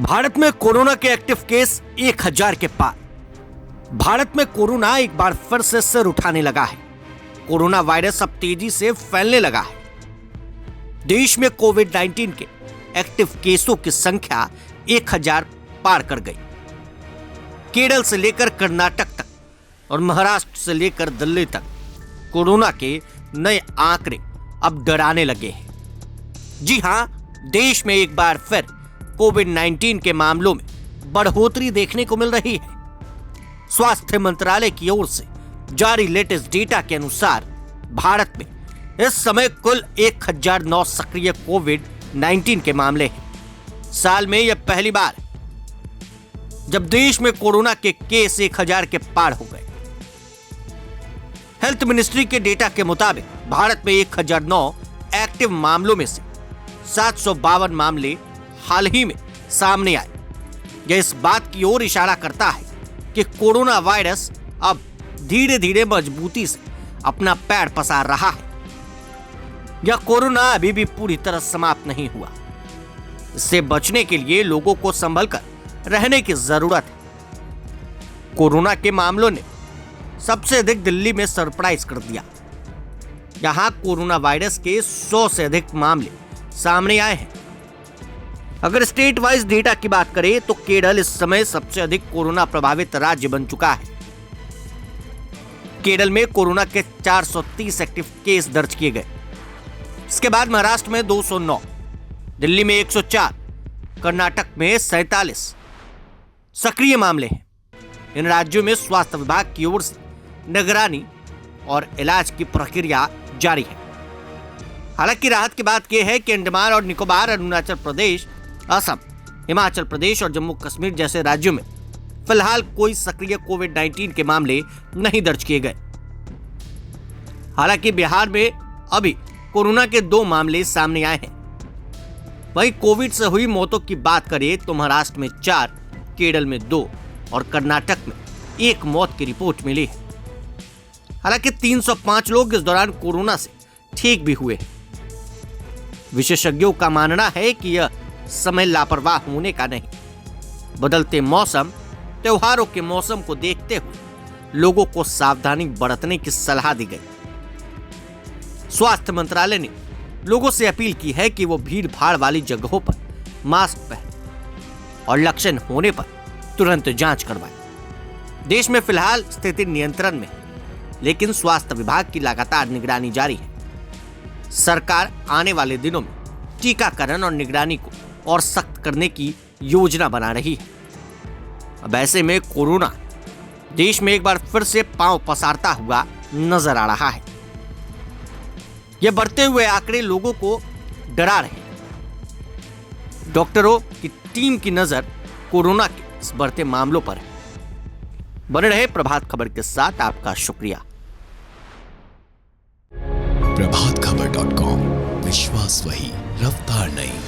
भारत में कोरोना के active case 1000 के पार। भारत में कोरोना एक बार फिर से सिर उठाने लगा है। कोरोना वायरस अब तेजी से फैलने लगा है। देश में कोविड-19 के एक्टिव केसों की संख्या 1000 पार कर गई। केरल से लेकर कर्नाटक तक और महाराष्ट्र से लेकर दिल्ली तक कोरोना के नए आंकड़े अब डराने लगे हैं। जी हां, देश में एक बार फिर कोविड-19 के मामलों में बढ़ोतरी देखने को मिल रही है। स्वास्थ्य मंत्रालय की ओर से जारी लेटेस्ट डेटा के अनुसार भारत में इस समय कुल 1009 सक्रिय कोविड-19 के मामले हैं। साल में यह पहली बार है जब देश में कोरोना के केस 1000 के पार हो गए। हेल्थ मिनिस्ट्री के डेटा के मुताबिक भारत में 1009 एक्टिव मामलों में से 752 मामले हाल ही में सामने आए। यह इस बात की ओर इशारा करता है कि कोरोना वायरस अब धीरे धीरे मजबूती से अपना पैर पसार रहा है। यह कोरोना अभी भी पूरी तरह समाप्त नहीं हुआ। इससे बचने के लिए लोगों को संभल कर रहने की जरूरत है। कोरोना के मामलों ने सबसे अधिक दिल्ली में सरप्राइज कर दिया। यहां कोरोना वायरस के 100 से अधिक मामले सामने आए हैं। अगर स्टेट वाइज डेटा की बात करें तो केरल इस समय सबसे अधिक कोरोना प्रभावित राज्य बन चुका है। केरल में कोरोना के 430 एक्टिव केस दर्ज किए गए। इसके बाद महाराष्ट्र में 209, दिल्ली में 104, कर्नाटक में 47 सक्रिय मामले हैं। इन राज्यों में स्वास्थ्य विभाग की ओर से निगरानी और इलाज की प्रक्रिया जारी है। हालांकि राहत की बात यह है कि अंडमान और निकोबार, अरुणाचल प्रदेश, असम, हिमाचल प्रदेश और जम्मू कश्मीर जैसे राज्यों में फिलहाल कोई सक्रिय कोविड-19 के मामले नहीं दर्ज किए गए। हालांकि बिहार में अभी कोरोना के 2 मामले सामने आए हैं। वहीं कोविड से हुई मौतों की बात करें तो महाराष्ट्र में 4, केरल में 2 और कर्नाटक में 1 मौत की रिपोर्ट मिली है। हालांकि 305 लोग इस दौरान कोरोना से ठीक भी हुए हैं। विशेषज्ञों का मानना है कि यह समय लापरवाह होने का नहीं, बदलते मौसम, त्योहारों के मौसम को देखते हुए लोगों को सावधानी बरतने की सलाह दी गई। स्वास्थ्य मंत्रालय ने लोगों से अपील की है कि वो भीड़ भाड़ वाली जगहों पर मास्क पहने और लक्षण होने पर तुरंत जांच करवाएं। देश में फिलहाल स्थिति नियंत्रण में है, लेकिन स्वास्थ्य विभाग की लगातार निगरानी जारी है। सरकार आने वाले दिनों में टीकाकरण और निगरानी को और सख्त करने की योजना बना रही है। अब ऐसे में कोरोना देश में एक बार फिर से पांव पसारता हुआ नजर आ रहा है। यह बढ़ते हुए आंकड़े लोगों को डरा रहे हैं। डॉक्टरों की टीम की नजर कोरोना के इस बढ़ते मामलों पर है। बने रहे प्रभात खबर के साथ। आपका शुक्रिया। प्रभातखबर.com, विश्वास वही, रफ्तार नहीं।